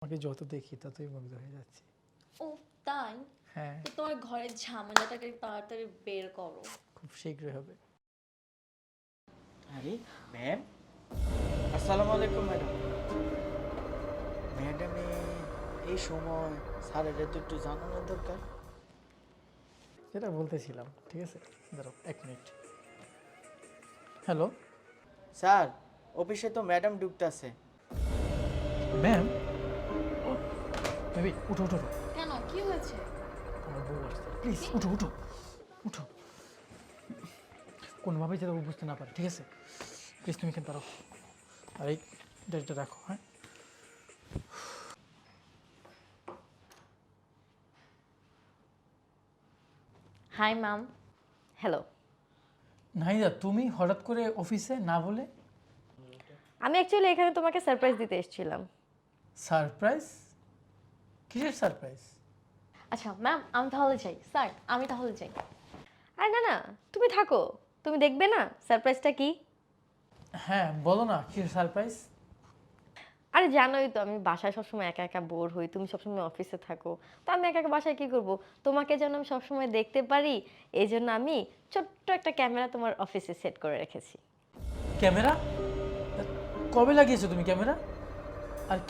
তোমাকে যত দেখি ততই মুগ্ধ হয়ে যাচ্ছি। ও তাই? হ্যাঁ, তো তোমার ঘরের ঝামেলাটাকে তাড়াতাড়ি বের করো। খুব শীঘ্রই হবে। আরে ম্যাম, আসসালামু আলাইকুম ম্যাডাম। ম্যাডামে এই সময় স্যারের তো একটু জানানোর দরকার। যেটা বলতেছিলাম, ঠিক আছে, দাঁড়াও 1 মিনিট। হ্যালো স্যার, অফিসে তো ম্যাডাম ঢুকতেছে। ম্যাম। বেবি উঠো উঠো উঠো। কেন কি হয়েছে? আমার বউ আসছে, প্লিজ উঠো উঠো উঠো। কোনোভাবেই যেন ও বুঝতে না পারে, ঠিক আছে? প্লিজ তুমি এখানে দাঁড়াও, আর এই ডায়েরিটা রাখো। হ্যাঁ, হাই ম্যাম। হ্যালো। নাহিদা তুমি হঠাৎ করে অফিসে না বলে? আমি অ্যাকচুয়ালি এখানে তোমাকে সারপ্রাইজ দিতে এসেছিলাম। সারপ্রাইজ? কিসের সারপ্রাইজ? আচ্ছা ম্যাম আমি তাহলে যাই। স্যার আমি তাহলে যাই। আর না না, তুমি থাকো, তুমি দেখবে না সারপ্রাইজটা কি। হ্যাঁ বলো না, কিসের সারপ্রাইজ? আরে জানোই তো আমি বাসায় সবসময় একা একা বোর হই, তুমি সবসময় অফিসে থাকো, তো আমি একা একা বাসায় কি করব, তোমাকে যেন আমি সবসময় দেখতে পারি, এই জন্য আমি ছোট্ট একটা ক্যামেরা তোমার অফিসে সেট করে রেখেছি। ক্যামেরা? কবে লাগিয়েছো তুমি ক্যামেরা? আর কি